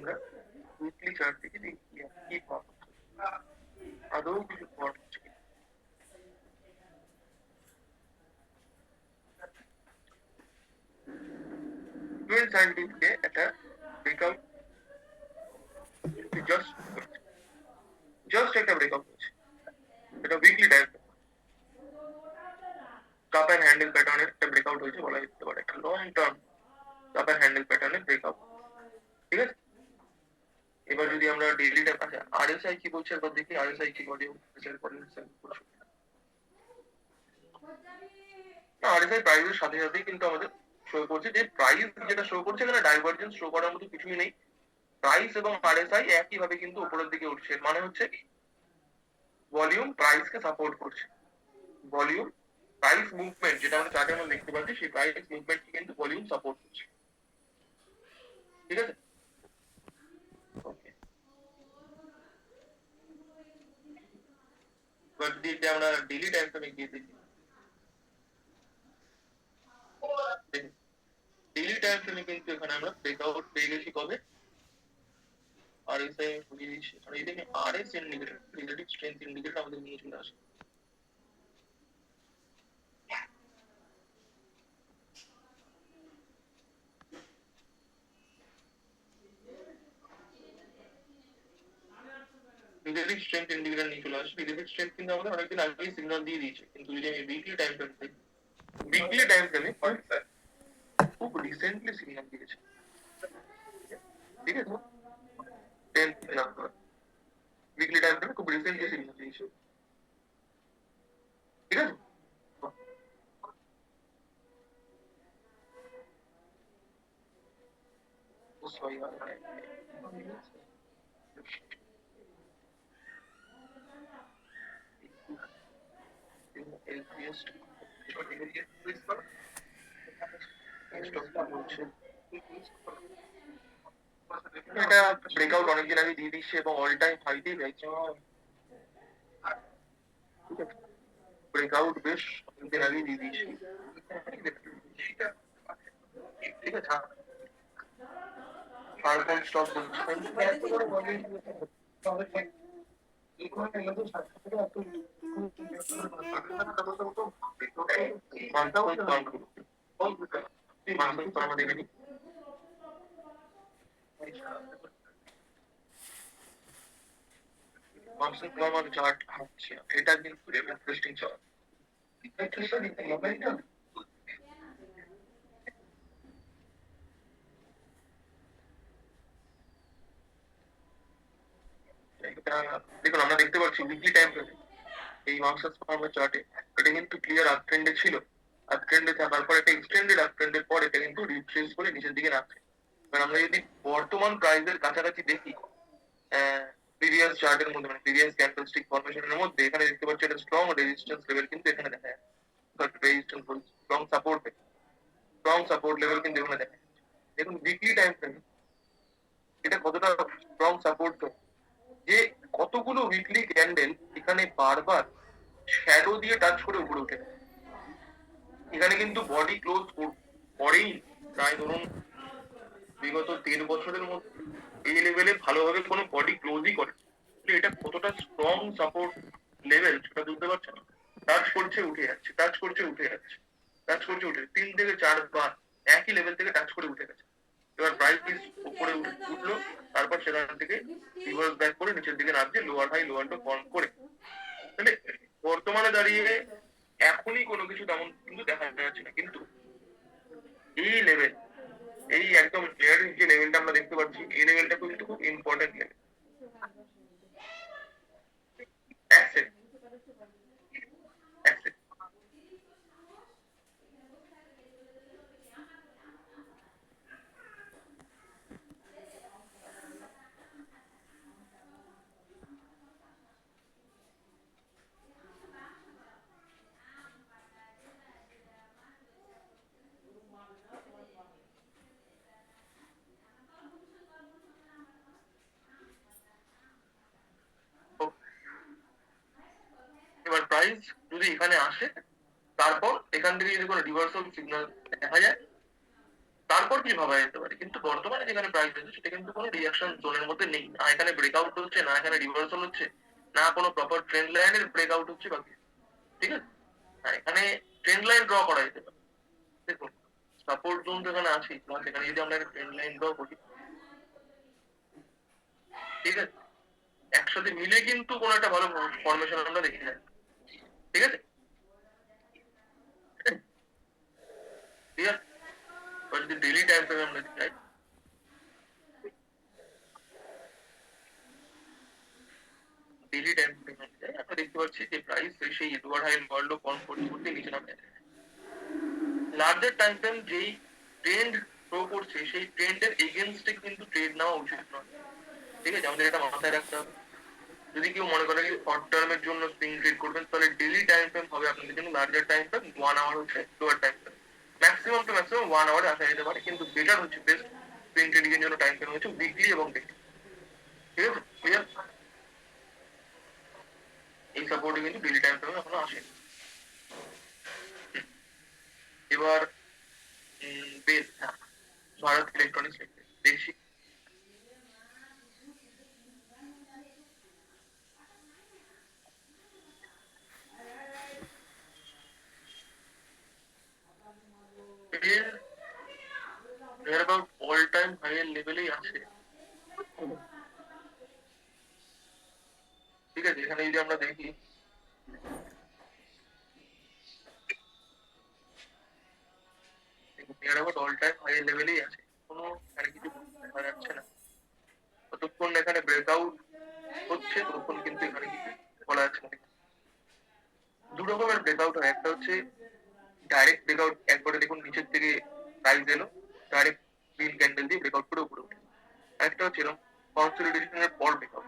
আমরা weekly chart থেকে দেখি কি পাবো, আদৌ কিছু পাওয়া যাচ্ছে কিনা। সায়েন্টিফিকে একটা ব্রেকআউট জাস্ট একটা ব্রেকআউট হয়েছে, এটা weekly time cup and handle প্যাটার্নের একটা ব্রেকআউট হয়েছে বলা যেতে পারে, একটা long term cup and handle প্যাটার্নের ব্রেকআউট। ঠিক আছে, এবার যদি আমরা ডেইলি টাইম, আচ্ছা আরএসআই কি বলছে একবার দেখি, আরএসআই কি বলে, আরএসআই প্রাইসের সাথে সাথেই কিন্তু আমাদের শো করছে যে প্রাইস যেটা শো করছে এখানে ডাইভারজেন্স শো করার মতো কিছুই নেই, প্রাইস এবং আরএসআই একই ভাবে কিন্তু উপরের দিকে উঠছে, মানে হচ্ছে ভলিউম প্রাইসকে সাপোর্ট করছে, ভলিউম প্রাইস মুভমেন্ট যেটা আমরা চার্টে আমরা দেখতে পাচ্ছি সেই প্রাইস মুভমেন্টকে কিন্তু ভলিউম সাপোর্ট করছে। ঠিক আছে, ওকে, এবার যদি আমরা ডেইলি টাইম ফ্রেমে গিয়ে দেখি, ডেইলি টাইম ফ্রেমে কিন্তু এখানে আমরা ব্রেকআউট পেয়ে গেছি কবে, আরএসআই আর এই দেখে RS indicator relative strength indicator আমাদের নিয়ে চলে আসে। রিলেটিভ স্ট্রেংথ ইন্ডিকেটর নিয়ে চলে আসে, রিলেটিভ স্ট্রেংথ কিন্তু আমাদের অনেকদিন আগেই সিগন্যাল দিয়ে দিয়েছে, কিন্তু যদি আমি উইকলি টাইম ফ্রেম দেখি, উইকলি টাইম ফ্রেমে খুব রিসেন্টলি সিগন্যাল দিয়েছে। ঠিক আছে, 10th নাম্বার উইকলি টাইম ফ্রেমে খুব রিসেন্টলি সিগন্যাল দিয়েছে। ঠিক আছে, এটা ব্রেকআউট অনেকদিন আগে দিয়ে দিচ্ছে এবং অল টাইম হাইতেই রয়েছে। ব্রেকআউট বেশ অনেকদিন আগেই দিয়ে দিয়েছে। ঠিক আছে, আর কোন স্টক বলছেন? চার্ট হচ্ছে এটা কিন্তু ইন্টারেস্টিং চার্ট। দেখুন আমরা দেখতে পাচ্ছি উইকলি টাইম ফ্রেমে এই মার্কসাস ফার্মের চার্টে এটা কিন্তু ক্লিয়ার আপ ট্রেন্ডে ছিল, আপ ট্রেন্ডে থাকার পর একটা এক্সটেন্ডেড আপ ট্রেন্ডের পর এটা কিন্তু রিট্রেস করে নিচের দিকে নামছে। এবার আমরা যদি বর্তমান প্রাইসের কাছাকাছি দেখি, প্রিভিয়াস চার্টের মধ্যে মানে প্রিভিয়াস ক্যান্ডেলস্টিক ফরমেশনের মধ্যে এখানে দেখতে পাচ্ছি একটা স্ট্রং রেজিস্ট্যান্স লেভেল কিন্তু এখানে দেখা যায়, রেজিস্ট্যান্স স্ট্রং সাপোর্ট লেভেল কিন্তু এখানে দেখা যায়। দেখুন উইকলি টাইম ফ্রেমে এটা কতটা স্ট্রং সাপোর্ট, যে কতগুলো উইকলি ক্যান্ডেল এখানে বারবার শ্যাডো দিয়ে টাচ করে উপরে উঠে, এখানে কিন্তু বডি ক্লোজ করেই প্রায় ধরুন বিগত 3 বছরের মধ্যে এই লেভেলে ভালোভাবে কোনো বডি ক্লোজই করে, এটা কতটা স্ট্রং সাপোর্ট লেভেল সেটা বুঝতে পারছেন, টাচ করছে উঠে যাচ্ছে, টাচ করছে উঠে যাচ্ছে, টাচ করছে উঠে 3 থেকে 4 বার একই লেভেল থেকে টাচ করে উঠে গেছে। এবার প্রাইস উপরে উঠলো, তারপর সেখান থেকে রিভার্স ব্যাক করে নিচের দিকে নামছে lower high lower low form করে। তাহলে বর্তমানে দাঁড়িয়ে এখনই কোনো কিছু তেমন কিন্তু দেখা যাচ্ছে না, কিন্তু এই লেভেল, এই একদম ক্লিয়ার যে লেভেলটা আমরা দেখতে পাচ্ছি এই লেভেলটা কিন্তু খুব ইম্পর্টেন্ট লেভেল। এবার প্রাইস যদি এখানে আসে, তারপর এখান থেকে যদি কোনো রিভার্সাল সিগন্যাল দেখা যায়, তারপর কি ভাবা যেতে পারে, কিন্তু বর্তমানে যেখানে প্রাইস আছে সেটা কিন্তু কোনো রিয়াকশন জোনের মধ্যে নেই, না এখানে ব্রেকআউট হচ্ছে, না এখানে রিভার্সাল হচ্ছে, না কোনো প্রপার ট্রেন্ড লাইনের ব্রেকআউট হচ্ছে বাকি। ঠিক আছে, হ্যাঁ এখানে ট্রেন্ড লাইন ড্র করা যেতে পারে। দেখুন সাপোর্ট জোন যেখানে আছে সেখানে যদি আমরা একটা ট্রেন্ড লাইন ড্র করি, ঠিক আছে, একসাথে মিলে কিন্তু কোনো একটা ভালো ফরমেশন আমরা দেখে যাই। ঠিক আছে, ঠিক আছে, এবার যদি ডেইলি টাইম ফ্রেমে আমরা যাই, ডেইলি টাইম ফ্রেমে যাই, আমরা দেখতে পাচ্ছি যে প্রাইস সেই এডওয়ার্ড হাই ওয়ার্ল্ড ফর্ম করতে করতে নিচে নামে। লার্জার টাইম ফ্রেম যেই ট্রেন্ড শো করছে সেই ট্রেন্ডের এগেনস্টে কিন্তু ট্রেড নেওয়া উচিত নয়। ঠিক আছে, আমাদের এটা মাথায় রাখতে হবে। যদি কেউ মনে করে শর্ট টার্মের জন্য সুইং ট্রেড করবেন, তাহলে ডেইলি টাইম ফ্রেম হবে আপনাদের জন্য লার্জার টাইম ফ্রেম, 1 আওয়ার হচ্ছে lower time frame. Maximum to maximum 1 আওয়ারে আসা যেতে পারে, কিন্তু বেটার হচ্ছে বেস্ট সুইং ট্রেডিং এর জন্য টাইম ফ্রেম হচ্ছে উইকলি এবং ডেইলি। ঠিক আছে, ক্লিয়ার? এই সাপোর্টে কিন্তু ডেইলি টাইম ফ্রেমে এখনো আসেনি। এবার বেশ, হ্যাঁ, ভারত ইলেকট্রনিক্স দেখছি। এর অ্যাবাউট অল টাইম হাই এর লেভেলেই আছে। ঠিক আছে, এখানে যদি আমরা দেখি near about all time high এর লেভেলেই আছে, কোনো এখানে কিছু দেখা যাচ্ছে না। ততক্ষণ এখানে ব্রেকআউট হচ্ছে ততক্ষণ কিন্তু এখানে কিছু বলা যাচ্ছে না। দু রকমের ব্রেকআউট হয়, একটা হচ্ছে ডাইরেক্ট ব্রেকআউট, একবারে দেখুন নিচের থেকে প্রাইস এলো, ডাইরেক্ট গ্রিন ক্যান্ডেল দিয়ে ব্রেকআউট করে উপরে উঠে। একটা হচ্ছে এরকম কনসলিডেশনের পর ব্রেকআউট,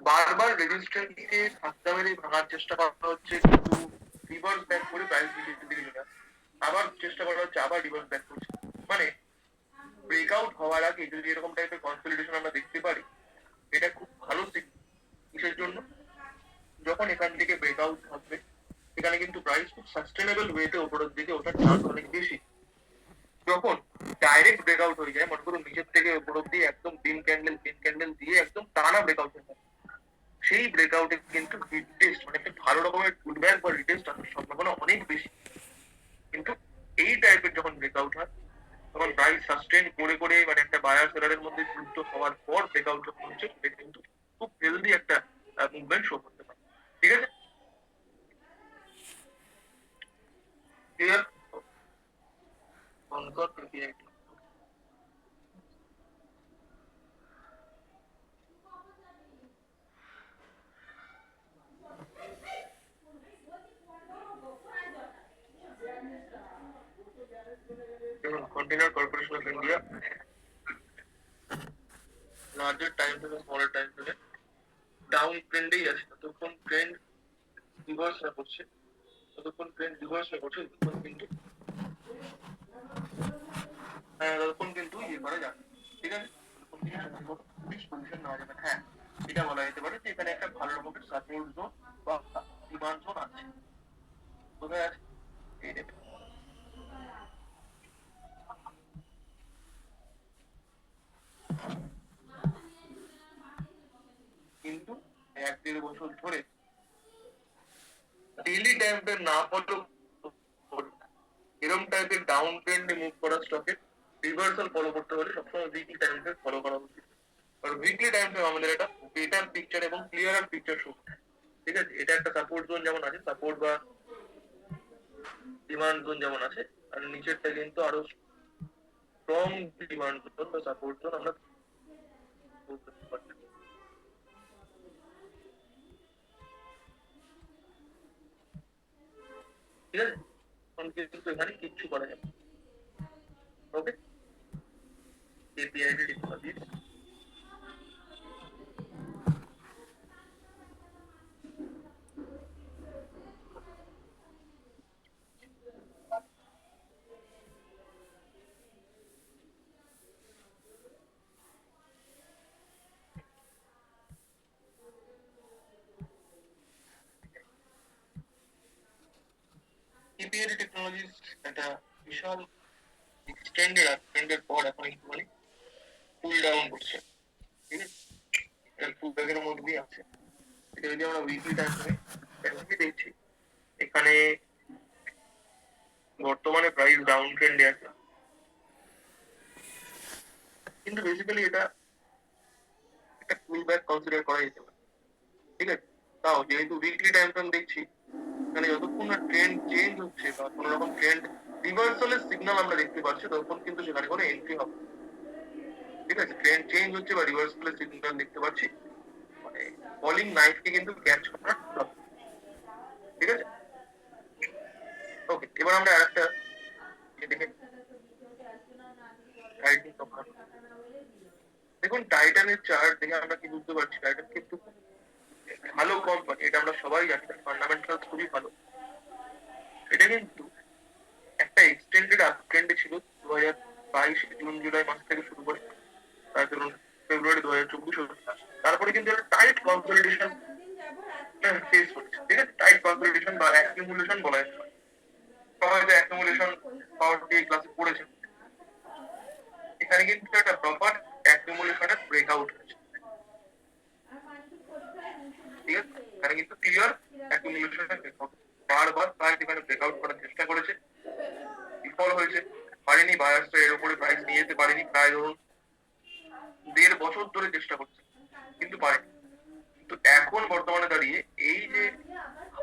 বারবার রেজিস্ট্যান্সকে ধাক্কা মেরে ভাঙার চেষ্টা করা হচ্ছে, কিন্তু রিভার্স ব্যাক করে প্রাইস নিচের দিকে চলে আসে, আবার চেষ্টা করা হচ্ছে, আবার রিভার্স ব্যাক করছে। মানে ব্রেকআউট হওয়ার আগে যদি এরকম টাইপের কনসলিডেশন আমরা দেখতে পারি, এটা খুব ভালো সিগন্যাল। কিসের জন্য? যখন এখান থেকে ব্রেকআউট থাকবে এখানে কিন্তু প্রাইস খুব সাস্টেনেবল ওয়েতে উপরের দিকে ওঠার চান্স অনেক বেশি। যখন ডাইরেক্ট ব্রেকআউট হয়ে যায়, মনে করুন নিচের থেকে উপর অব্দি একদম গ্রিন ক্যান্ডেল দিয়ে একদম টানা ব্রেকআউট হয়ে যায়, সেই ব্রেকআউটে কিন্তু রিটেস্ট মানে একটা ভালো রকমের পুলব্যাক বা রিটেস্ট আসার সম্ভাবনা অনেক বেশি। কিন্তু এই টাইপের যখন ব্রেকআউট হয় তখন প্রাইস সাস্টেন করে করে মানে একটা বায়ার সেলারের মধ্যে যুক্ত হওয়ার পর ব্রেকআউট যখন হচ্ছে সেটা কিন্তু খুব হেলদি একটা মুভমেন্ট শো করতে পারে। ঠিক আছে, ক্লিয়ার? Conquer clear. দেখুন container corporation of India larger time থেকে স্মলার টাইম থেকে ডাউন ট্রেন্ডেই আছে, ততক্ষণ ট্রেন্ড রিভার্স না করছে, ততক্ষণ কিন্তু ততক্ষণ কিন্তু ইয়ে করা যাবে। ঠিক আছে, পজিশন নেওয়া যাবে। হ্যাঁ, এটা বলা যেতে পারে যে এখানে একটা ভালো রকমের সাপোর্ট জোন বা ডিমান্ড জোন আছে। কোথায় আছে? এই দেখুন, কিন্তু 1-1.5 বছর ধরে ডেইলি টাইম ফ্রেম না ফলো এরকম টাইপের ডাউন ট্রেন্ডে মুভ করা স্টকে রিভার্সাল ফলো করতে হলে সবসময় উইকলি টাইম ফ্রেম ফলো করা উচিত। কারণ উইকলি টাইম ফ্রেম আমাদের একটা বেটার পিকচার এবং ক্লিয়ারার পিকচার শো। ঠিক আছে, এটা একটা সাপোর্ট জোন যেমন আছে, সাপোর্ট বা ডিমান্ড জোন যেমন আছে, আর নিচেরটা কিন্তু আরো স্ট্রং ডিমান্ড জোন বা সাপোর্ট জোন আমরা বলতে পারি। ঠিক আছে, কিন্তু এখানে কিচ্ছু করা যাবে। ওকে, এপিআই টেকনোলজি টেকনোলজিস একটা বিশাল এক্সটেন্ডেড আপট্রেন্ডের পর এখন একটুখানি কুল ডাউন করছে, ঠিক আছে? ফুল ব্যাগের মধ্যে দিয়ে আছে। এটা যদি আমরা উইকলি টাইম ফ্রেমে দেখছি, এখানে বর্তমানে প্রাইস ডাউন ট্রেন্ডে আছে, কিন্তু বেসিক্যালি এটা একটা পুল ব্যাক কনসিডার করা যেতে পারে, ঠিক আছে? তাও যেহেতু উইকলি টাইম ফ্রেম দেখছি, এখানে যতক্ষণ না ট্রেন্ড চেঞ্জ হচ্ছে বা কোনো রকম ট্রেন্ড রিভার্সালের সিগন্যাল আমরা দেখতে পাচ্ছি, ততক্ষণ কিন্তু সেখানে কোনো এন্ট্রি হবে, ঠিক আছে? ট্রেন্ড চেঞ্জ হচ্ছে বা রিভার্সালের সিগন্যাল দেখতে পাচ্ছি, মানে ফলিং নাইফকে কিন্তু ক্যাচ করা হবে, ঠিক আছে? ওকে, এবার আমরা আরেকটা দেখে দেখুন টাইটানের চার্ট দেখে আমরা কি বুঝতে পারছি, টাইটান কিন্তু ভালো কোম্পানি, এটা আমরা সবাই জানি, ফান্ডামেন্টাল খুবই ভালো। এটা কিন্তু একটা এক্সটেন্ডেড আপট্রেন্ডে ছিল 2022 জুন জুলাই মাস থেকে শুরু করে তার ধরুন ফেব্রুয়ারি 2024, তারপরে কিন্তু একটা টাইট কনসলিডেশন ফেস করছে, ঠিক আছে? টাইট কনসলিডেশন বা অ্যাকুমুলেশন বলা যেতে পারে, সবাই তো অ্যাকুমুলেশন পাওয়ার দিয়ে ক্লাসে পড়েছে। এখানে কিন্তু একটা প্রপার অ্যাকুমুলেশনের ব্রেকআউট হয়েছে, ঠিক আছে? এখানে কিন্তু ক্লিয়ার অ্যাকুমুলেশনের ব্রেকআউট, বারবার প্রাইস এখানে ব্রেকআউট করার চেষ্টা করেছে, বিফল হয়েছে, পারেনি। বায়ার্সরা এর উপরে প্রাইস নিয়ে যেতে পারেনি, প্রায় ধরুন 1.5 বছর ধরে চেষ্টা করছে, কিন্তু পারেনি। কিন্তু এখন বর্তমানে দাঁড়িয়ে এই যে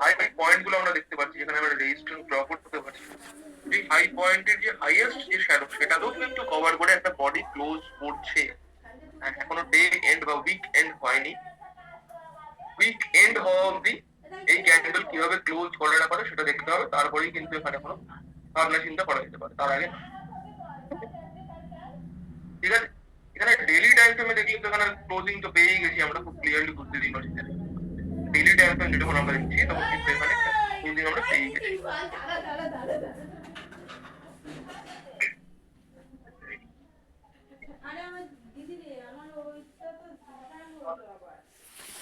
হাই পয়েন্ট গুলো আমরা দেখতে পাচ্ছি, যেখানে আমরা রেজিস্ট্যান্স ড্র করতে পারছি, এই হাই পয়েন্টের যে হাইয়েস্ট যে শ্যাডো, সেটাকেও কিন্তু কভার করে একটা বডি ক্লোজ করছে। এখনো ডে এন্ড বা উইক এন্ড হয়নি, উইক এন্ড হওয়া অব্দি এই ক্যান্ডেল কিভাবে ক্লোজ করে না করে সেটা দেখতে হবে, তারপরেই কিন্তু এখানে কোনো ভাবনা চিন্তা করা যেতে পারে, তার আগে, ঠিক আছে? এখানে ডেইলি টাইম ফ্রেমে দেখলে তো এখানে ক্লোজিং তো পেয়েই গেছি, আমরা খুব ক্লিয়ারলি বুঝতে দিই পারছি। ডেইলি টাইম ফ্রেম যখন আমরা দেখছি তখন কিন্তু এখানে ক্লোজিং আমরা পেয়েই গেছি।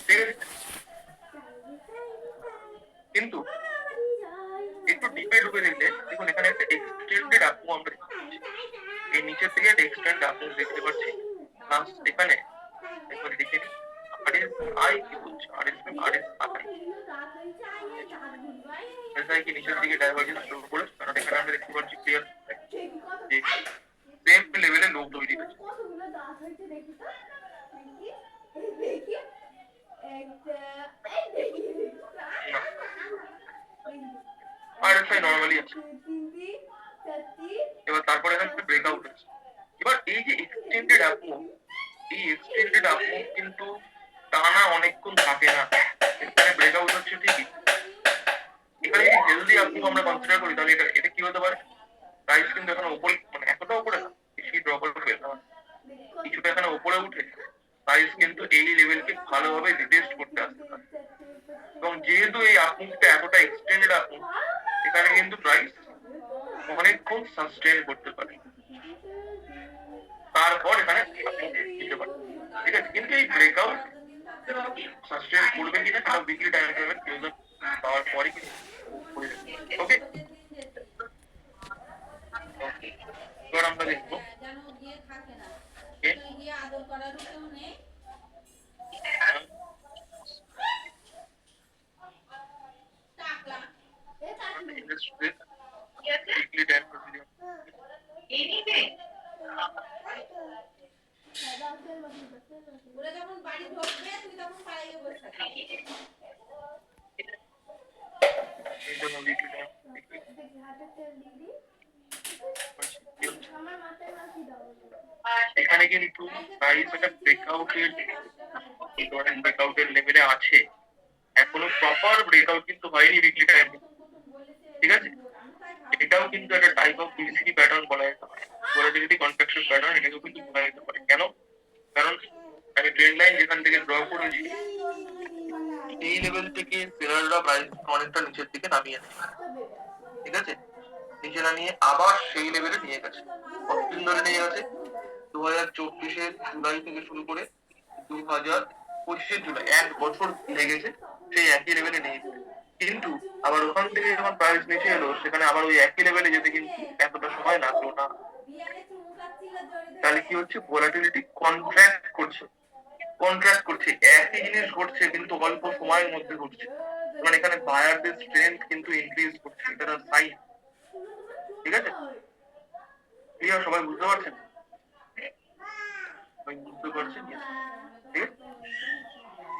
ঠিক আছে, কিন্তু একটু ডিপে ঢুকে দেখলে দেখুন এখানে একটা এক্সটেন্ডেড আপু আমরা দেখতে পাচ্ছি, এই নিচের থেকে একটা এক্সটেন্ড আপু দেখতে পাচ্ছি, প্লাস এখানে একবার দেখে নিই আরএস আই কি বলছে, আরএস আই এসআই কি নিচের দিকে ডাইভার্জেন্স শুরু করে, কারণ এখানে আমরা দেখতে পাচ্ছি ক্লিয়ার যে সেম লেভেলে লো তৈরি হয়েছে। আরএসআই নরমালি আছে, এবার তারপরে এখানে ব্রেকআউট হচ্ছে। এবার এই যে এক্সটেন্ডেড আপু, এই এক্সটেন্ডেড আপু কিন্তু টানা অনেকক্ষণ থাকে না, এখানে ব্রেকআউট হচ্ছে ঠিকই। এখানে যদি হেলদি আপু আমরা কনসিডার করি, তাহলে এটা কি হতে পারে, প্রাইস কিন্তু এখানে উপরে, মানে এতটা উপরে না, বেশি ড্র করে ফেলতে হবে, কিছুটা এখানে উপরে উঠে প্রাইস কিন্তু এই লেভেলকে ভালোভাবে রিটেস্ট করতে আসতে পারে। এবং যেহেতু এই আপমুভটা এতটা এক্সটেন্ডেড আপমুভ, এখানে কিন্তু প্রাইস অনেকক্ষণ সাস্টেন করতে পারে, তারপর এখানে দিতে পারে, ঠিক আছে? কিন্তু এই ব্রেকআউট সাস্টেন করবে কিনা সেটা উইকলি টাইম ফ্রেমের ক্লোজার পাওয়ার পরে কিন্তু। ওকে, এবার আমরা দেখবো উইকলি টাইম ফ্রেম ওরা যখন বাড়ি ঢুকবে তুই তখন পালিয়ে বসে থাকবি। এখানে কিন্তু প্রাইস একটা ব্রেকআউটের লেভেলে আছে, এখনো প্রপার ব্রেকআউট কিন্তু হয়নি উইকলি টাইম, ঠিক আছে? এটাও কিন্তু একটা টাইপ অফ বিসিডি প্যাটার্ন বলা যেতে পারে, ভোলাটিলিটি কন্ট্রাকশন প্যাটার্ন, এটাকেও কিন্তু বলা যেতে পারে। কেন? কারণ আমি ট্রেন্ড লাইন যেখান থেকে ড্র করেছি, এই লেভেল থেকে সেলাররা প্রাইস অনেকটা নিচের দিকে নামিয়ে নেয়, ঠিক আছে? নিচে নামিয়ে আবার সেই লেভেলে নিয়ে গেছে, কতদিন ধরে নিয়ে গেছে, 2024 জুলাই থেকে শুরু করে 2025 জুলাই, 1 বছর লেগেছে সেই একই লেভেলে নিয়ে যেতে। কিন্তু আবার ওখান থেকে যখন প্রাইস নিচে এলো সেখানে আবার ওই একই লেভেলে যেতে কিন্তু এতটা সময় লাগলো না। তাহলে কি হচ্ছে, ভোলাটিলিটি কন্ট্রাক্ট করছে, একই জিনিস ঘটছে কিন্তু অল্প সময়ের মধ্যে ঘটছে। মানে এখানে বায়ারদের স্ট্রেংথ কিন্তু ইনক্রিজ করছে, এটা সাইন। ঠিক আছে, ক্লিয়ার? সবাই বুঝতে পারছেন? সবাই বুঝতে পারছেন? Yes. ঠিক আছে,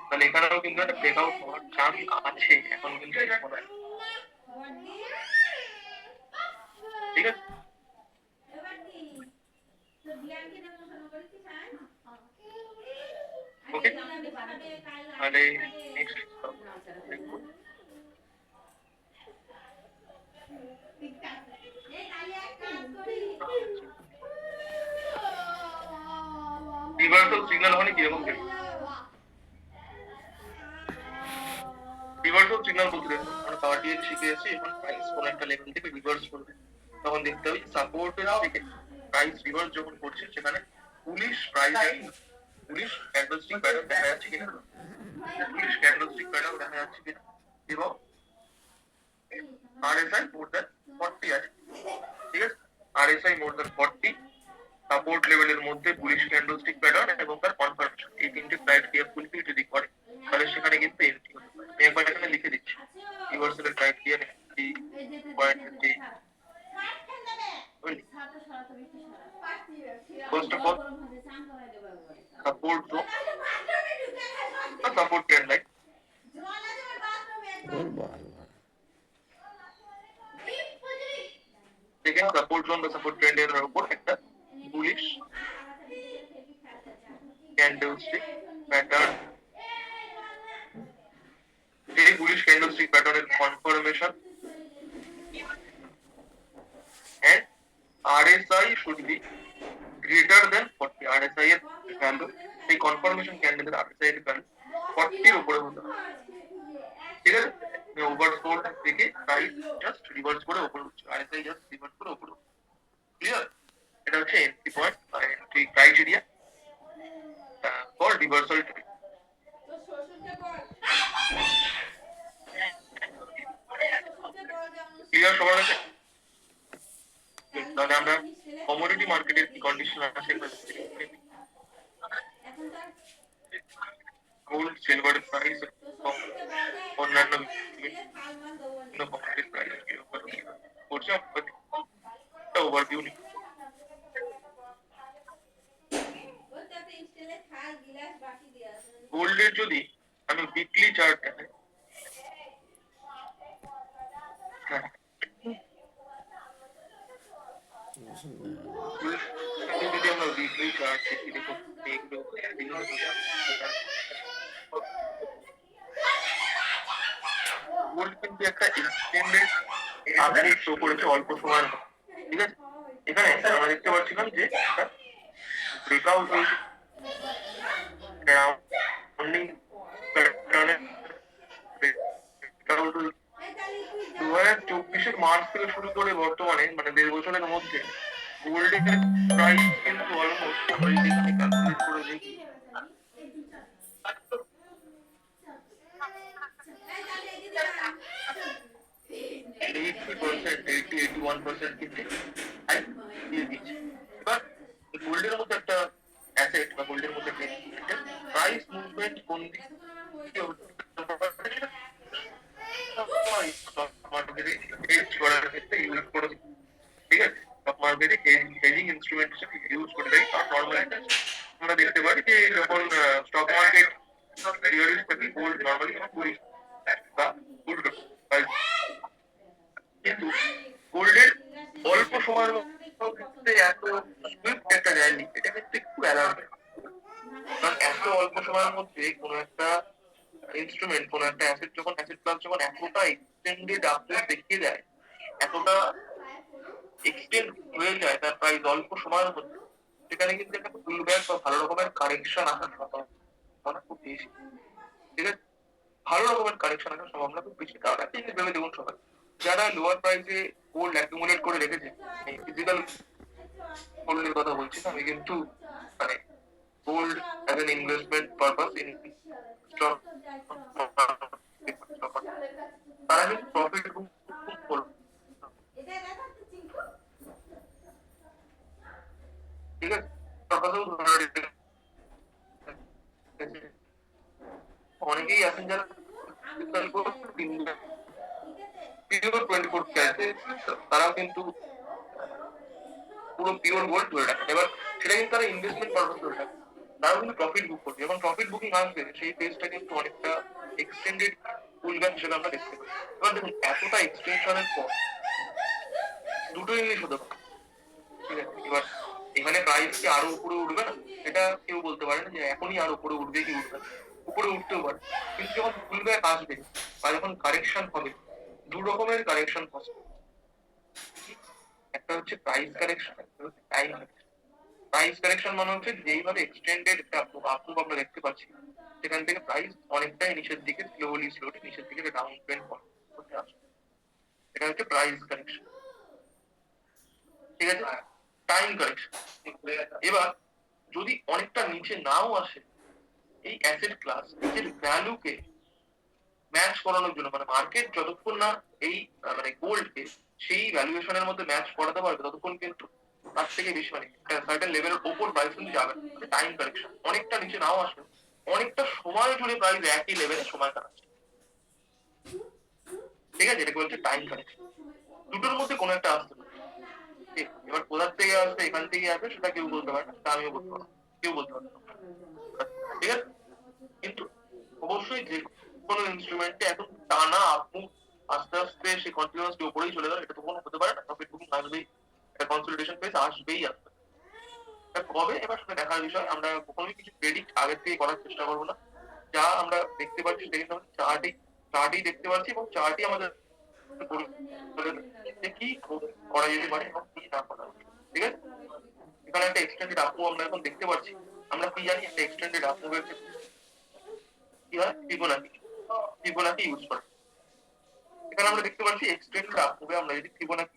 তাহলে এখানেও কিন্তু একটা ব্রেকআউট হওয়ার চান্স আছে এখন কিন্তু এই সময়। ঠিক আছে, ওকে। তাহলে নেক্সট দেখবো রিভার্সাল সিগন্যাল মানে কিরকম দেখবো। রিভার্সাল সিগন্যাল বলতে দেখুন, আমরা কার্ডিয়াক শিখে এসেছি, এখন প্রাইস কোন একটা লেভেল থেকে রিভার্স করবে, তখন দেখতে হবে সাপোর্টের থেকে প্রাইস রিভার্স যখন করছে সেখানে বুলিশ ক্যান্ডেলস্টিক প্যাটার্ন দেখা যাচ্ছে কিনা, এবং RSI মোর দ্যান 40 আছে। ঠিক আছে, RSI মোর দ্যান 40, সাপোর্ট লেভেলের মধ্যে বুলিশ ক্যান্ডেলস্টিক প্যাটার্ন এবং তার কনফার্মেশন, এই তিনটে ক্রাইটেরিয়া ফুলফিল যদি করে তাহলে সেখানে কিন্তু এন্ট্রি হতে পারে। আমি একবার এখানে লিখে দিচ্ছি রিভার্সালের criteria point. First of all, support zone, the support trend line. Second, support zone বা support trend এর উপর একটা bullish candlestick pattern, এই bullish candlestick pattern এর confirmation and RSI should be greater than 40. RSI এর ভ্যালু, এই confirmation ক্যান্ডেলের RSI এর value 40 এর উপরে হতে হবে। ঠিক আছে, ওভারসোল্ড থেকে প্রাইস জাস্ট রিভার্স করে উপরে উঠছে, RSI জাস্ট রিভার্স করে উপরে উঠছে। ক্লিয়ার? এটা হচ্ছে এন্ট্রি পয়েন্ট আর entry criteria for reversal trade. Clear সবার কাছে? তাহলে আমরা কমোডিটি মার্কেটের কি কন্ডিশন আছে গোল্ড সিলভারের প্রাইস এবং অন্যান্য বিভিন্ন কমোডিটির প্রাইস করছে একটা ওভারভিউ নিই। গোল্ডের যদি আমি উইকলি চার্ট দেখাই, যদি আমরা উইকলি চার্ট দেখি, দেখুন গোল্ড কিন্তু একটা এক্সটেন্ডেড আপডেট শো করেছে অল্প সময়ের মধ্যে। ঠিক আছে, এখানে আমরা দেখতে পাচ্ছিলাম যে ব্রেকআউট হয়েছে রাউন্ডিং প্যাটার্নে, 2024 মার্চ থেকে শুরু করে বর্তমানে মানে 1.5 বছরের মধ্যে গোল্ডের প্রাইস কিন্তু অলমোস্ট আমরা যদি এখানে ক্যালকুলেট করে দেখি 81% কিন্তু দিয়ে দিচ্ছে। এবার গোল্ডের মধ্যে একটা অ্যাসেট বা গোল্ডের মধ্যে প্রাইস মুভমেন্ট কোন দিকে স্টক মার্কেটে হেজ করার ক্ষেত্রে ইউজ করে। ঠিক আছে, স্টক মার্কেটে হেজিং ইনস্ট্রুমেন্ট হিসেবে ইউজ করে দেয়। আর নর্মালি আমরা দেখতে পারি যে যখন স্টক মার্কেট রিয়ালিস্ট থাকে গোল্ড নর্মালি কুড়ি বা গোল্ড, কিন্তু গোল্ডের অল্প সময়ের মধ্যে এত সুইফট একটা র্যালি, এটা কিন্তু একটু অ্যালার্মিং। কারণ এত অল্প সময়ের মধ্যে কোনো একটা ইনস্ট্রুমেন্ট, কোনো একটা অ্যাসেট যখন অ্যাসেট ক্লাস যখন এতটা এক্সটেন্ডেড আপডেট দেখিয়ে দেয়, এতটা এক্সটেন্ড হয়ে যায় তার প্রাইস অল্প সময়ের মধ্যে, সেখানে কিন্তু একটা পুলব্যাক বা ভালো রকমের কারেকশন আসার সম্ভাবনা খুব বেশি। ঠিক আছে, ভালো রকমের কারেকশন আসার সম্ভাবনা খুব বেশি। কারণ একটা জিনিস ভেবে দেখুন সবাই, যারা লোয়ার প্রাইসে গোল্ড অ্যাকুমুলেট করে রেখেছে, ফিজিক্যাল গোল্ডের কথা বলছি না আমি, কিন্তু মানে gold as an investment purpose in stock, অনেকেই আছেন যারা পিওর 24 ক্যারেট, তারাও কিন্তু পুরো পিওর গোল্ড ধরে রাখেন। এবার সেটা কিন্তু তারা ইনভেস্টমেন্ট পারপাস ধরে রাখেন, তারাও কিন্তু প্রফিট বুক করবে। যখন প্রফিট বুকিং আসবে সেই ফেজটা কিন্তু অনেকটা এক্সটেন্ডেড পুল ব্যাক হিসেবে আমরা দেখতে পাই। এবার দেখুন এতটা এক্সটেনশনের পর দুটো জিনিস হতে পারে, ঠিক আছে? এবার এখানে প্রাইস কি আরো উপরে উঠবে না, এটা কেউ বলতে পারে না যে এখনই আর উপরে উঠবে কি উঠবে না। উপরে উঠতেও পারে, কিন্তু যখন পুল ব্যাক আসবে বা যখন কারেকশন হবে, দু রকমের কারেকশন হবে। একটা হচ্ছে প্রাইস কারেকশন, একটা হচ্ছে টাইম কারেকশন। প্রাইস কারেকশন মানে হচ্ছে যেইভাবে এক্সটেন্ডেড একটা আপমুভ আমরা দেখতে পাচ্ছি, সেখান থেকে প্রাইস অনেকটাই নিচের দিকে স্লোলি নিচের দিকে ডাউন ট্রেন্ড করতে আসবে, এটা হচ্ছে প্রাইস কারেকশন, ঠিক আছে? টাইম কারেকশন এবার যদি অনেকটা নিচে নাও আসে, এই অ্যাসেট ক্লাস নিজের ভ্যালুকে ম্যাচ করানোর জন্য, মানে মার্কেট যতক্ষণ না এই মানে গোল্ডকে সেই ভ্যালুয়েশনের মধ্যে ম্যাচ করাতে পারবে, ততক্ষণ কিন্তু তার থেকে বেশি মানে সার্টেন লেভেলের ওপর প্রাইস কিন্তু যাবে না। টাইম কারেকশন অনেকটা নিচে নাও আসবে, অনেকটা সময় জুড়ে প্রাইস একই লেভেলে সময় কাটাচ্ছে, ঠিক আছে? এটাকে বলছে টাইম কারেকশন। দুটোর মধ্যে কোনো একটা আসতে পারে। এবার কোথার থেকে আসবে, এখান থেকে আসবে, সেটা কেউ বলতে পারে না, সেটা আমিও বলতে পারবো, কেউ বলতে পারবে না, ঠিক আছে? কিন্তু অবশ্যই যে কোনো ইনস্ট্রুমেন্টে এখন টানা আপমুভ আস্তে আস্তে সে কন্টিনিউয়াসলি উপরেই চলে গেল, এটা তো কোনো হতে পারে না। প্রফিট বুকিং আসবেই, একটা কনসলিডেশন ফেজ আসবেই আসবে। এটা কবে, এবার সেটা দেখার বিষয়। আমরা কখনোই কিছু প্রেডিক্ট আগের থেকে করার চেষ্টা করবো না। যা আমরা দেখতে পাচ্ছি সেটা কিন্তু চার্টই দেখতে পাচ্ছি, এবং চার্টই আমাদের যে কি করা যেতে পারে এবং কি না করা উচিত, ঠিক আছে? এখানে একটা এক্সটেন্ডেড আপমুভ আমরা এখন দেখতে পাচ্ছি। আমরা কি জানি একটা এক্সটেন্ডেড আপমুভের ক্ষেত্রে কি হয়? ফিবোনাকি ইউজ করে। এখানে আমরা দেখতে পাচ্ছি এক্সটেন্ডেড আপমুভে আমরা যদি ফিবোনাকি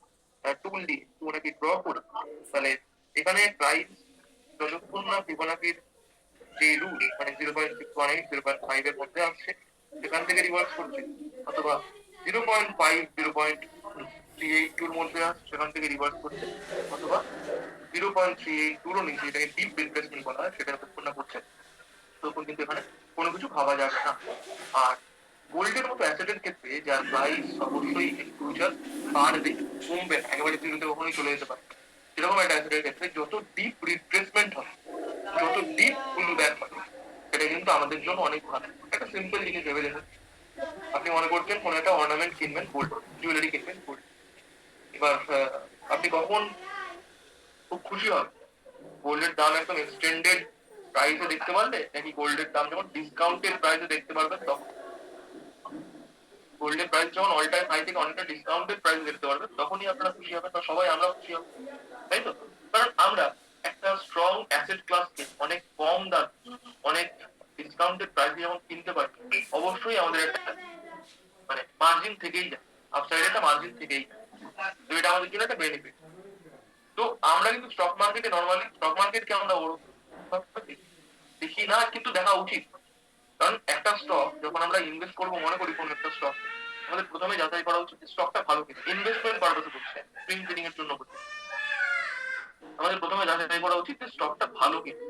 টুল দিয়ে ফিবোনাকি ড্র করি, তাহলে এখানে প্রাইস যতক্ষণ না ফিবোনাকির যে রুট মানে 0.618 0.5 এর মধ্যে আসছে, সেখান থেকে রিভার্স করছে, অথবা 0.5 0.382 এর মধ্যে আসছে, সেখান থেকে রিভার্স করছে, অথবা 0.382 এর নিচে, এটাকে ডিপ রিট্রেসমেন্ট বলা হয়, সেটা যতক্ষণ না করছে তখন কিন্তু এখানে কোনো কিছু ভাবা যাবে না। আর গোল্ডের মতো অ্যাসেটের ক্ষেত্রে যার প্রাইস অবশ্যই ফিউচার বাড়বে, কমবে না, একেবারে জিরোতে কখনোই চলে যেতে পারে, সেরকম একটা অ্যাসেটের ক্ষেত্রে যত ডিপ রিট্রেসমেন্ট হবে, যত ডিপ পুল ব্যাক হবে, সেটা কিন্তু আমাদের জন্য অনেক ভালো। একটা সিম্পল জিনিস ভেবে দেখুন, আপনি মনে করছেন কোনো একটা অর্নামেন্ট কিনবেন, গোল্ড জুয়েলারি কিনবেন গোল্ড। এবার আপনি কখন খুব খুশি হন? গোল্ডের দাম একদম এক্সটেন্ডেড প্রাইসে দেখতে পারলে, নাকি গোল্ডের দাম যখন ডিসকাউন্টেড প্রাইসে দেখতে পারবেন তখন? গোল্ডের প্রাইস যখন অল টাইম হাই থেকে অনেকটা ডিসকাউন্টেড প্রাইস দেখতে পারবেন, তখনই আপনারা খুশি হবেন, বা সবাই আমরা খুশি হব, তাই তো? কারণ আমরা একটা স্ট্রং অ্যাসেট ক্লাসকে অনেক কম দাম, অনেক ডিসকাউন্টেড প্রাইসে যখন কিনতে পারি, অবশ্যই আমাদের একটা মানে মার্জিন থেকেই যায়, আপসাইডে একটা মার্জিন থেকেই যায়, তো এটা আমাদের জন্য একটা বেনিফিট। তো আমরা কিন্তু স্টক মার্কেটে নর্মালি স্টক মার্কেটকে আমরা দেখি না, কিন্তু দেখা উচিত। কারণ একটা স্টক যখন আমরা ইনভেস্ট করবো মনে করি কোন একটা স্টক, আমাদের প্রথমে যাচাই করা উচিত স্টকটা ভালো কিনা। ইনভেস্টমেন্ট পারপাসে করছে, সুইং ট্রেডিং এর জন্য করছে, আমাদের প্রথমে যাচাই করা উচিত যে স্টকটা ভালো কিনা।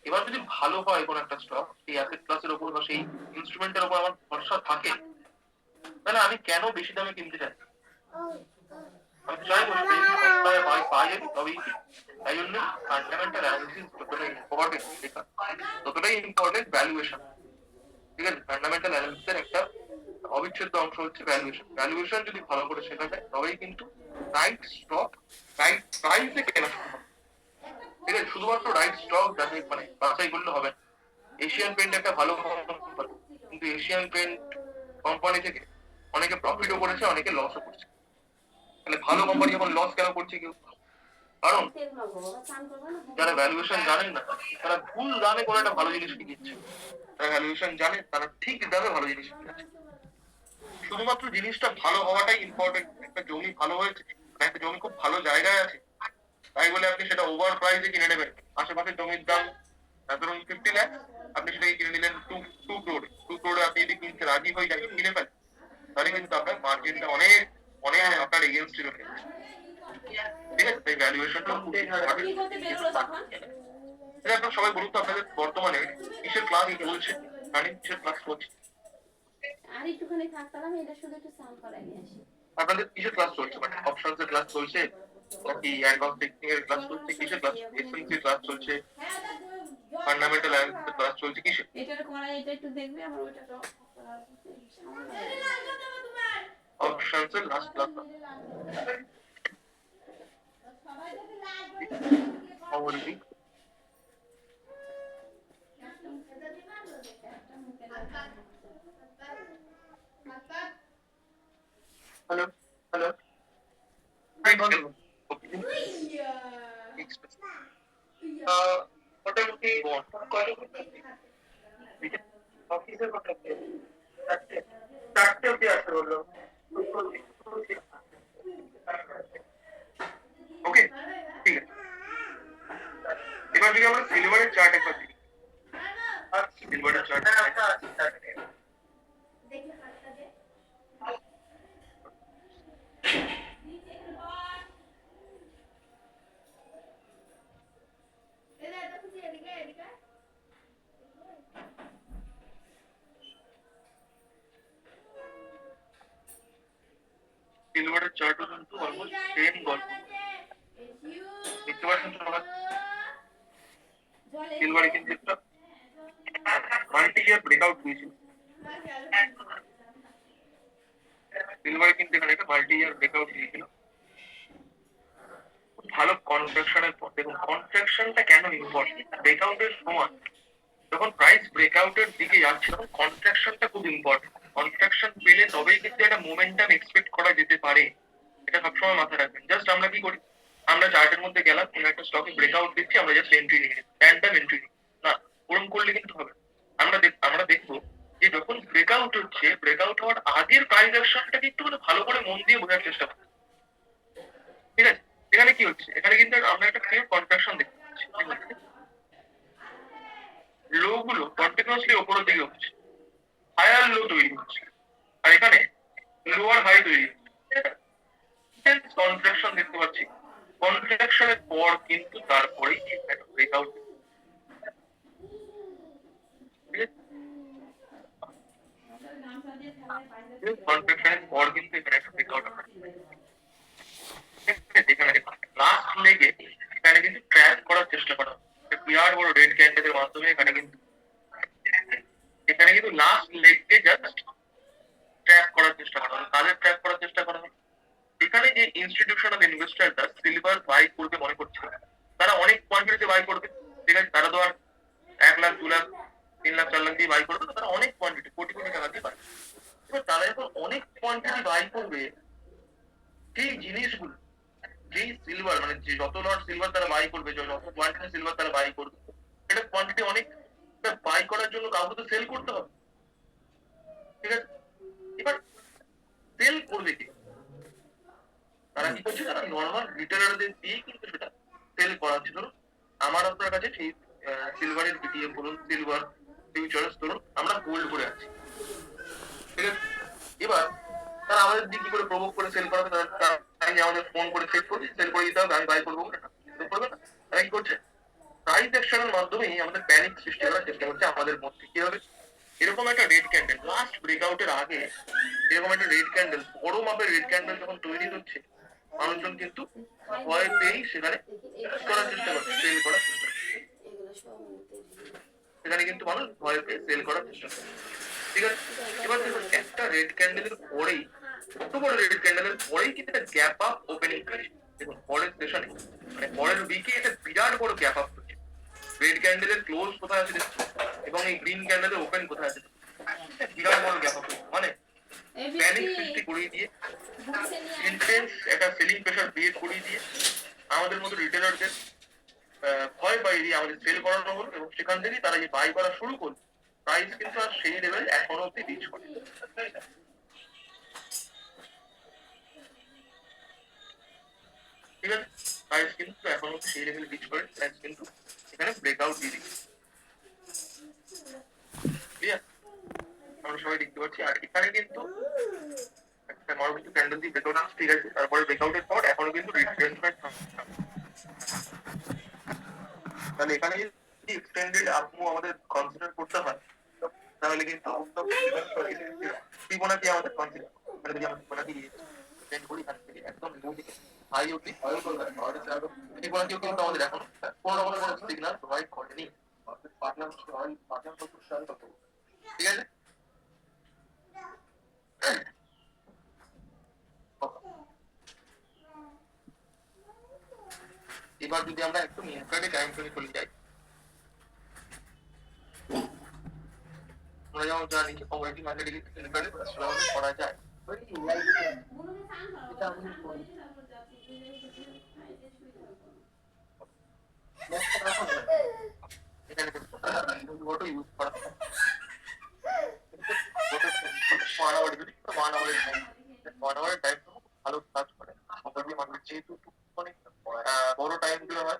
এবার যদি ভালো হয় কোন একটা স্টক, সেই অ্যাসেট ক্লাসের উপর বা সেই ইনস্ট্রুমেন্টের উপর আমার ভরসা থাকে, তাহলে আমি কেন বেশি দামে কিনতে চাই? আমি চাইবো সস্তায় পাই যাবি তবেই। তাই জন্য ফান্ডামেন্টাল অ্যানালিসিস যতটাই ইম্পর্টেন্ট, ততটাই ইম্পর্টেন্ট ভ্যালুয়েশন, ঠিক আছে? ফান্ডামেন্টাল অ্যানালিসিসের একটা অবিচ্ছেদ্য অংশ হচ্ছে ভ্যালুয়েশন। ভ্যালুয়েশন যদি ভালো করে শেখা যায়, তবেই কিন্তু রাইট স্টক রাইট প্রাইসে কেনা সম্ভব, ঠিক আছে? শুধুমাত্র রাইট স্টক যাচাই মানে বাছাই করলে হবে না। এশিয়ান পেন্ট একটা ভালো কোম্পানি, কিন্তু এশিয়ান পেন্ট কোম্পানি থেকে অনেকে প্রফিটও করেছে, অনেকে লসও করছে। তাহলে ভালো কোম্পানি যখন লস কেন করছে কেউ? কারণ যারা ভ্যালুয়েশন জানেন না, তারা ভুল দামে কোনো একটা ভালো জিনিস কিনছে। যারা ভ্যালুয়েশন জানে, তারা ঠিক দামে ভালো জিনিস কিনছে। শুধুমাত্র জিনিসটা ভালো হওয়াটাই ইম্পর্টেন্ট। একটা জমি ভালো হয়েছে, একটা জমি খুব ভালো জায়গায় আছে, তাই বলে আপনি সেটা ওভার প্রাইসে কিনে নেবেন। আশেপাশে জমির দাম ধরুন 50 লাখ, আপনি সেটাকে কিনে নিলেন 2 crore। 2 crore আপনি যদি কিনতে রাজি হয়ে যান, কিনে ফেলেন, তাহলে কিন্তু আপনার মার্জিনটা অনেক অনেক আপনার এগেনস্টে চলে যাচ্ছে, ঠিক আছে? তাই ভ্যালুয়েশনটা কি করতে বেরোলো তখন? আপনার সবাই বলুন তো, আপনাদের বর্তমানে কিসের ক্লাস চলছে? রানিং কিসের ক্লাস চলছে? আর একটুখানি থাকতাম, আমি এটা শুধু একটু সাউন্ড করাই নিয়ে আসি। আপনাদের কিসের ক্লাস চলছে? মানে অপশনস এর ক্লাস চলছে নাকি অ্যাডভান্স টেকনিক এর ক্লাস চলছে? কিসের ক্লাস? এসএনসি এর ক্লাস চলছে? ফান্ডামেন্টাল অ্যানালিসিস এর ক্লাস চলছে? কিসের? এটা করা, এটা একটু দেখবে, আমার ওইটা অপশনস এর last class already. Hello hello, মোটামুটি অফিসের কথা চারটে অব্দি আছে বললো। ওকে ঠিক আছে, এবার যদি আমরা সিলভারের চার্ট একবার দেখি। সিলভারের চার্ট সিলভারের চার্টও কিন্তু অলমোস্ট সেম গল্প। দেখতে পাচ্ছেন সবাই, সিলভারে কিন্তু একটা মাল্টি ইয়ার ব্রেকআউট হয়েছিল। সিলভারে কিন্তু এখানে একটা মাল্টি ইয়ার ব্রেকআউট দিয়েছিল ভালো কন্ট্রাকশনের পর। দেখুন কন্ট্রাকশনটা কেন ইম্পর্টেন্ট, ব্রেকআউটের সময় যখন প্রাইস ব্রেকআউটের দিকে যাচ্ছে তখন কন্ট্রাকশনটা খুব ইম্পর্টেন্ট। কন্ট্রাকশন পেলে তবেই কিন্তু একটা মোমেন্টাম এক্সপেক্ট করা যেতে পারে, এটা সবসময় মাথায় রাখবেন। জাস্ট আমরা কি করি, আমরা চার্টের মধ্যে গেলাম, কোনো একটা স্টকে ব্রেকআউট দিচ্ছি, আমরা জাস্ট এন্ট্রি নিয়ে নিই, র্যান্ডম এন্ট্রি নিই না। ওরকম করলে কিন্তু হবে। আমরা দেখবো যে যখন ব্রেকআউট হচ্ছে, ব্রেকআউট হওয়ার আগের প্রাইস অ্যাকশনটাকে একটু ভালো করে মন দিয়ে বোঝার চেষ্টা করি। ঠিক আছে, এখানে কি হচ্ছে, এখানে কিন্তু আমরা একটা ক্লিয়ার কন্ট্রাকশন দেখতে পাচ্ছি। লো গুলো কন্টিনিউয়াসলি উপরের দিকে উঠছে, হায়ার লো তৈরি হচ্ছে, আর এখানে লোয়ার হাই তৈরি হচ্ছে। কন্ট্রাকশন দেখতে পাচ্ছি, কন্ট্রাকশনের পর কিন্তু তারপরেই ব্রেকআউট। কন্ট্রাকশনের পর কিন্তু এখানে একটা ব্রেকআউট যেখানে লাস্ট লেগে এখানে কিন্তু ট্র্যাপ করার চেষ্টা করা হচ্ছে বিরাট বড় রেড ক্যান্ডেলের মাধ্যমে। এখানে কিন্তু লাস্ট লেগকে জাস্ট ট্র্যাপ করার চেষ্টা করা হবে। তাদের ট্র্যাপ করার চেষ্টা করা হবে, এখানে যে ইনস্টিটিউশনাল ইনভেস্টাররা সিলভার বাই করবে মনে করছে, তারা অনেক কোয়ান্টিটিতে বাই করবে। ঠিক আছে, তারা তো আর 1 লাখ 2 লাখ 3 লাখ 4 লাখ দিয়ে বাই করবে না, তারা অনেক কোয়ান্টিটি কোটি কোটি টাকা দিয়ে বাই। এবার তারা যখন অনেক কোয়ান্টিটি বাই করবে, সেই জিনিসগুলো, যেই সিলভার মানে যে যত লট সিলভার তারা বাই করবে, যত কোয়ান্টিটি সিলভার তারা বাই করবে, এটা কোয়ান্টিটি অনেক বাই করার জন্য কাউকে তো সেল করতে হবে। ঠিক আছে, এবার সেল করবে কি, তারা কি করছে, তারা নর্মাল রিটেলারদের দিয়ে কিন্তু সেটা সেল করাচ্ছে। ধরুন আমার আপনার কাছে সেই সিলভারের বিটিএম বলুন, সিলভার ফিউচার্স ধরুন, আমরা হোল্ড করে আছি। ঠিক আছে, এবার তারা আমাদের দিয়ে কি করে প্রভোগ করে সেল করাবে, তারা আমাদের ফোন করে সেল করবে, সেল করে দিতে হবে, আমি বাই করবো না, করবে না। তারা কি করছে, প্রাইস অ্যাকশনের মাধ্যমেই আমাদের প্যানিক সৃষ্টি করার চেষ্টা করছে আমাদের মধ্যে। কি হবে, এরকম একটা রেড ক্যান্ডেল লাস্ট ব্রেকআউটের আগে, এরকম একটা রেড ক্যান্ডেল, বড় মাপের রেড ক্যান্ডেল যখন তৈরি হচ্ছে, মানুষজন কিন্তু ভয় পেয়েই সেখানে করার চেষ্টা করছে, সেল করার চেষ্টা করছে। সেখানে কিন্তু মানুষ ভয় পেয়ে সেল করার চেষ্টা করছে। ঠিক আছে, এবার দেখুন একটা রেড ক্যান্ডেলের পরেই, এত বড় রেড ক্যান্ডেলের পরেই কিন্তু একটা গ্যাপ আপ ওপেনিং করেছে। দেখুন পরের সেশনে মানে পরের উইকে এটা বিরাট বড় গ্যাপ আপ হচ্ছে। রেড ক্যান্ডেলের ক্লোজ কোথায় আছে এবং এই গ্রিন ক্যান্ডেলের ওপেন কোথায় আছে, বিরাট বড় গ্যাপ আপ মানে প্যানিক সৃষ্টি করিয়ে দিয়ে, ইন্টেন্স একটা সেলিং প্রেসার ক্রিয়েট করিয়ে দিয়ে আমাদের মতো রিটেলারদের ভয় পাইয়ে দিয়ে আমাদের সেল করানো হলো, এবং সেখান থেকেই তারা যে বাই করা শুরু করলো, প্রাইস কিন্তু আর সেই লেভেল এখনো অব্দি রিচ করে। ঠিক আছে, প্রাইস কিন্তু এখনো অব্দি সেই লেভেল রিচ করে, প্রাইস কিন্তু এখানে ব্রেকআউট দিয়ে দিচ্ছে। ক্লিয়ার, আমরা সবাই দেখতে পাচ্ছি। আর এখানে কিন্তু একটা নরমাল ক্যান্ডেল দিয়ে ব্রেকআউট আসছে। ঠিক আছে, তারপরে ব্রেকআউটের পর এখনো কিন্তু রিট্রেসমেন্ট, তাহলে এখানে যদি এক্সটেন্ডেড আপমুভ আমাদের কনসিডার করতে হয়, তাহলে নইলে কিন্তু ফিবোনাকি আমাদের কনসিডার মানে যদি আমরা ফিবোনাকি চেঞ্জ করি এখান থেকে একদম লো থেকে হাই অব্দি ফিবোনাকিও কিন্তু আমাদের এখন কোনো রকমের কোনো সিগন্যাল প্রোভাইড করেনি। ঠিক আছে? এবার যদি আমরা একটু ইন্ট্রাডে টাইম ফ্রেমে চলে যাই, আমরা যেমন জানি যে কমোডিটি মার্কেটে কিন্তু ইন্ট্রাডে করা যায়। এটা আমি করি। এখানে কিন্তু ইউজ করা হয়। 1 hour টাইম ভালো কাজ করে। কমোডিটি মার্কেট যেহেতু অনেক বড় টাইম গুলো হয়,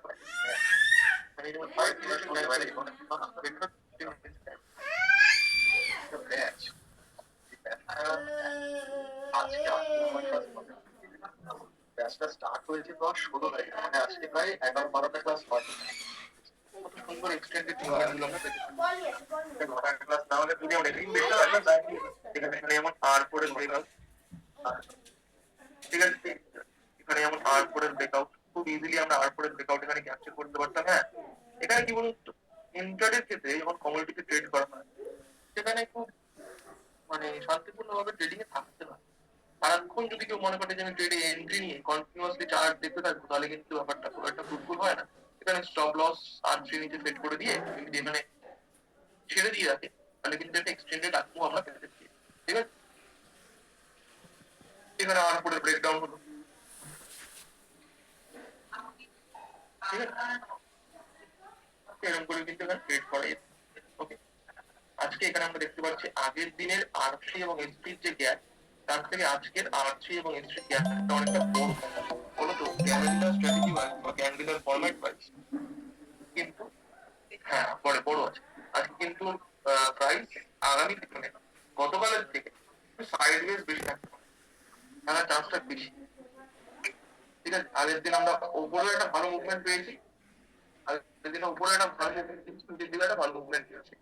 মানে যেমন 5 মিনিট সময় বাইরে ব্যাচটা স্টার্ট হয়েছে তো 16 তারিখ, মানে আজকে প্রায় 11-12টা ক্লাস হয়। কত সুন্দর এক্সটেন্ডেড টিউটোরিয়াল গুলো আমরা পেতে পারি। ক্লাস না হলে যদি আমরা রিং দেখতে পারি এখানে যেমন আর করে ব্রেকআউট, ঠিক আছে, এখানে যেমন আর করে ব্রেকআউট খুব ইজিলি আমরা আর করে ব্রেকআউট এখানে ক্যাপচার করতে পারতাম। হ্যাঁ, এখানে কি বলুন তো, ইন্ট্রাডের ক্ষেত্রে যখন কমোডিটিকে ট্রেড করা হয় সেখানে খুব মানে শান্তিপূর্ণ ভাবে ট্রেডিং এ থাকতে হয়। সারাক্ষণ যদি কেউ মনে করে যে আমি ট্রেডে এন্ট্রি নিয়ে কন্টিনিউয়াসলি চার্ট দেখতে থাকবো তাহলে কিন্তু ব্যাপারটা খুব একটা ফ্রুটফুল হয় না। এখানে স্টপ লস আর নিচে সেট করে দিয়ে যদি এখানে ছেড়ে দিয়ে রাখে তাহলে কিন্তু একটা এক্সটেন্ডেড আত্ম আমরা পেতে পারি। ঠিক আছে, এখানে আর করে ব্রেকডাউন হলো। ঠিক আছে, এরকম করে কিন্তু এখানে ট্রেড করা যেত। ওকে, আজকে এখানে আমরা দেখতে পাচ্ছি আগের দিনের আর3 এবং এস3 যে গ্যাপ তার থেকে আজকের আর3 এবং এস3 গ্যাপটা অনেকটা বড়। বলতো ক্যান্ডেলার স্ট্র্যাটেজি ওয়াইজ বা ক্যান্ডেলার ফরম্যাট ওয়াইজ কিন্তু হ্যাঁ বড় আছে। আজকে কিন্তু প্রাইস আগামী মানে গতকালের থেকে সাইড ওয়েজ বেশি থাকতে পারে, থাকার চান্সটা বেশি। ঠিক আছে, আগের দিন আমরা উপরে একটা ভালো মুভমেন্ট পেয়েছি, আগের দিন উপরে একটা ভালো মুভমেন্ট দিকে একটা ভালো মুভমেন্ট পেয়েছি।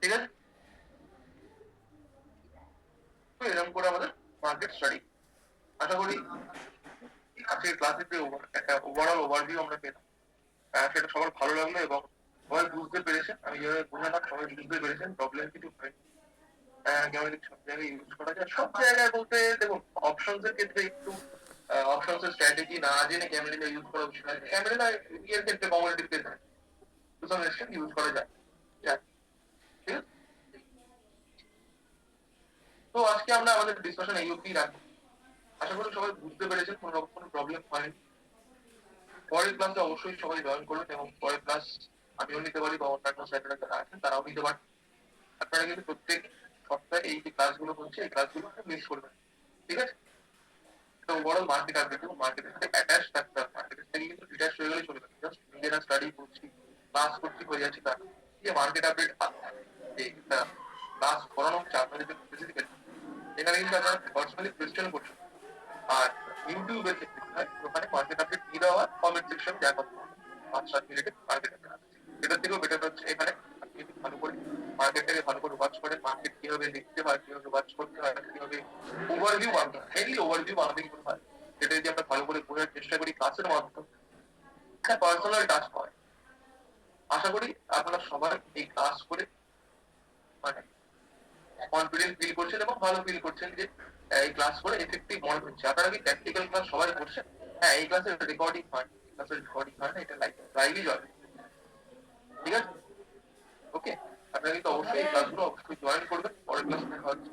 ঠিক আছে, তো এরকম করে আমাদের মার্কেট স্টাডি আশা করি আজকের ক্লাসে যে একটা ওভারঅল ওভারভিউ আমরা পেলাম সেটা সবার ভালো লাগলো এবং সবাই বুঝতে পেরেছেন। আমি যেভাবে বোঝালাম সবাই বুঝতে পেরেছেন, প্রবলেম কিছু হয়নি। কেমন সব জায়গায় ইউজ করা যায়, সব জায়গায় বলতে দেখুন অপশনস এর ক্ষেত্রে একটু অপশনস এর স্ট্র্যাটেজি না জেনে ক্যামেরা ইউজ করা উচিত নয়। ক্যামেরা এর ক্ষেত্রে কমোডিটির ক্ষেত্রে টু সাম এক্সটেন্ট ইউজ করা যায়। ঠিক আছে, তো আজকে আমরা আমাদের ডিসকাশন এই অবধি রাখবো। আশা করি সবাই বুঝতে পেরেছেন, কোনো রকম কোনো প্রবলেম হয়নি। পরের ক্লাসে অবশ্যই সবাই জয়েন করবেন এবং পরের ক্লাস আমিও নিতে পারি বা অন্যান্য স্যারেরা যারা আছেন তারাও নিতে পারেন। আপনারা কিন্তু প্রত্যেক সপ্তাহে এই যে ক্লাসগুলো হচ্ছে এই ক্লাসগুলো মিস করবেন। ঠিক আছে, তো বড় মার্কেট আসবে কিন্তু মার্কেটের সাথে অ্যাটাচ থাকতে হবে। মার্কেটের থেকে কিন্তু ডিটাচ হয়ে গেলে চলবে না। জাস্ট নিজেরা স্টাডি করছি ক্লাস করছি হয়ে যাচ্ছে তার যে মার্কেট আপডেট যে ক্লাস করানো হচ্ছে আপনাদের স্পেসিফিক্যালি এখানে কিন্তু আপনারা পার্সোনালি কোয়েশ্চেন করছেন। আর ইউটিউবের ক্ষেত্রে কি হয়, ওখানে মার্কেট আপডেট দিয়ে দেওয়া কমেন্ট সেকশন দেখা 5-7 মিনিটের মার্কেট আপডেট। এটার থেকেও বেটার হচ্ছে এখানে আপনি যদি ভালো করে মার্কেটটাকে ভালো করে ওয়াচ করেন, মার্কেট কিভাবে দেখতে হয়, কিভাবে ওয়াচ করতে হয়, কিভাবে ওভারভিউ বানাতে হয়, মেনলি ওভারভিউ বানাতে কিন্তু হয়। সেটা যদি আমরা ভালো করে বোঝার চেষ্টা করি ক্লাসের মাধ্যমে, একটা পার্সোনাল টাচ হয়। আশা করি আপনারা সবাই এই ক্লাস করে মানে কনফিডেন্স ফিল করছেন এবং ভালো ফিল করছেন যে এই ক্লাস করে এফেক্টিভ মনে হচ্ছে। আপনারা কি প্র্যাকটিক্যাল ক্লাস সবাই করছেন? হ্যাঁ, এই ক্লাসের রেকর্ডিং হয়, ক্লাসের রেকর্ডিং হয় না, এটা লাইভই জয়েন। ঠিক আছে, ওকে, আপনারা কিন্তু অবশ্যই এই ক্লাসগুলো অবশ্যই জয়েন করবেন। পরের ক্লাস দেখা হচ্ছে।